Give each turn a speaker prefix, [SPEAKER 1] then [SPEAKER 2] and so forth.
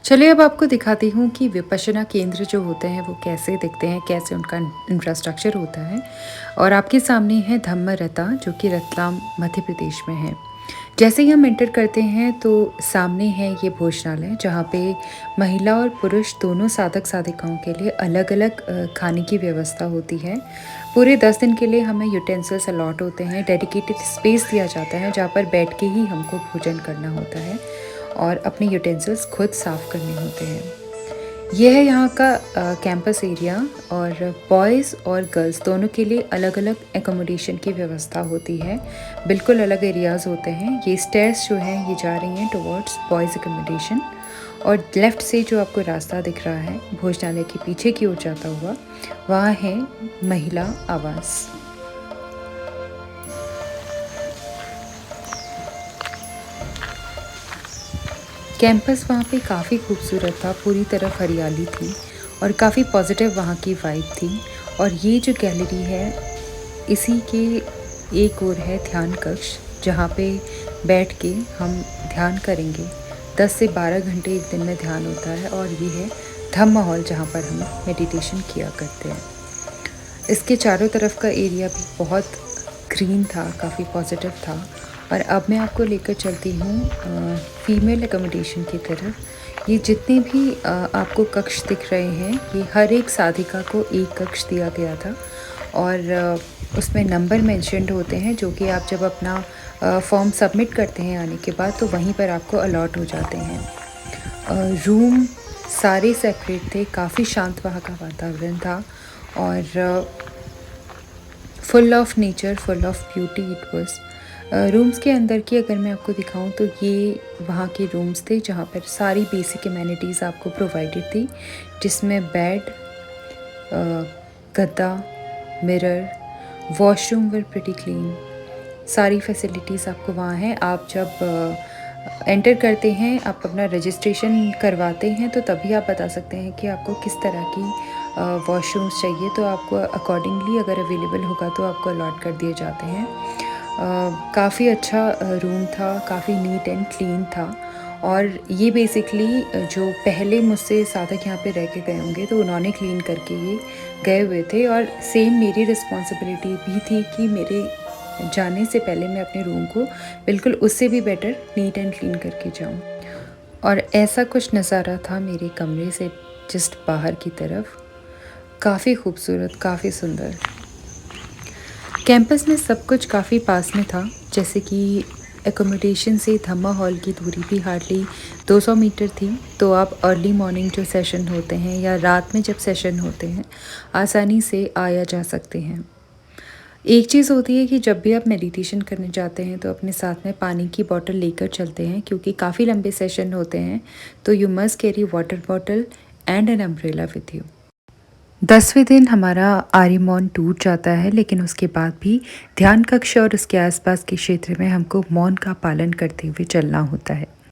[SPEAKER 1] चलिए अब आपको दिखाती हूँ कि विपश्यना केंद्र जो होते हैं वो कैसे दिखते हैं, कैसे उनका इंफ्रास्ट्रक्चर होता है। और आपके सामने है धम्मरता जो कि रतलाम मध्य प्रदेश में है। जैसे ही हम एंटर करते हैं तो सामने है ये भोजनालय जहाँ पे महिला और पुरुष दोनों साधक साधिकाओं के लिए अलग अलग खाने की व्यवस्था होती है। पूरे 10 दिन के लिए हमें यूटेंसिल्स अलॉट होते हैं, डेडिकेटेड स्पेस दिया जाता है जहाँ पर बैठ के ही हमको भोजन करना होता है और अपने यूटेंसिल्स खुद साफ़ करने होते हैं। यह है यहाँ का कैंपस एरिया और बॉयज़ और गर्ल्स दोनों के लिए अलग-अलग एकोमोडेशन की व्यवस्था होती है। बिल्कुल अलग एरियाज़ होते हैं। ये स्टेयर्स जो हैं ये जा रही हैं टुवर्ड्स बॉयज़ एकोमोडेशन और लेफ़्ट से जो आपको रास्ता दिख रहा है भोजनालय के पीछे की ओर जाता हुआ, वहाँ है महिला आवास। कैंपस वहाँ पे काफ़ी खूबसूरत था, पूरी तरफ हरियाली थी और काफ़ी पॉजिटिव वहाँ की वाइब थी। और ये जो गैलरी है, इसी के एक ओर है ध्यान कक्ष, जहाँ पे बैठ के हम ध्यान करेंगे। 10 से 12 घंटे एक दिन में ध्यान होता है और ये है धम्म हॉल जहाँ पर हम मेडिटेशन किया करते हैं। इसके चारों तरफ का एरिया भी बहुत ग्रीन था, काफ़ी पॉजिटिव था। और अब मैं आपको लेकर चलती हूँ फीमेल एकोमोडेशन की तरफ। ये जितने भी आपको कक्ष दिख रहे हैं, ये हर एक साधिका को एक कक्ष दिया गया था और उसमें नंबर मेंशन्ड होते हैं जो कि आप जब अपना फॉर्म सबमिट करते हैं आने के बाद तो वहीं पर आपको अलॉट हो जाते हैं। रूम सारे सेपरेट थे, काफ़ी शांत वहाँ का वातावरण था और full of nature, full of beauty it was. Rooms के अंदर की अगर मैं आपको दिखाऊं तो ये वहाँ के रूम्स थे जहाँ पर सारी बेसिक एमेनिटीज़ आपको प्रोवाइडेड थी, जिसमें बेड, गद्दा, mirror, washroom were pretty clean. सारी फैसिलिटीज़ आपको वहाँ हैं। आप जब एंटर करते हैं, आप अपना रजिस्ट्रेशन करवाते हैं तो तभी आप बता सकते हैं कि आपको किस तरह की वॉशरूम्स चाहिए, तो आपको अकॉर्डिंगली अगर अवेलेबल होगा तो आपको अलॉट कर दिए जाते हैं। काफ़ी अच्छा रूम था, काफ़ी नीट एंड क्लीन था। और ये बेसिकली जो पहले मुझसे साधक यहाँ पे रह के गए होंगे तो उन्होंने क्लीन करके ये गए हुए थे और सेम मेरी रिस्पॉन्सिबिलिटी भी थी कि मेरे जाने से पहले मैं अपने रूम को बिल्कुल उससे भी बेटर नीट एंड क्लीन करके जाऊँ। और ऐसा कुछ नज़ारा था मेरे कमरे से जस्ट बाहर की तरफ। काफ़ी खूबसूरत, काफ़ी सुंदर। कैंपस में सब कुछ काफ़ी पास में था, जैसे कि एकोमोडेशन से धम्मा हॉल की दूरी भी हार्डली 200 मीटर थी। तो आप अर्ली मॉर्निंग जो सेशन होते हैं या रात में जब सेशन होते हैं, आसानी से आया जा सकते हैं। एक चीज़ होती है कि जब भी आप मेडिटेशन करने जाते हैं तो अपने साथ में पानी की बॉटल लेकर चलते हैं, क्योंकि काफ़ी लंबे सेशन होते हैं, तो you must carry water bottle and an umbrella with you. 10वें दिन हमारा आर्यमॉन टूट जाता है, लेकिन उसके बाद भी ध्यान कक्ष और उसके आसपास के क्षेत्र में हमको मौन का पालन करते हुए चलना होता है।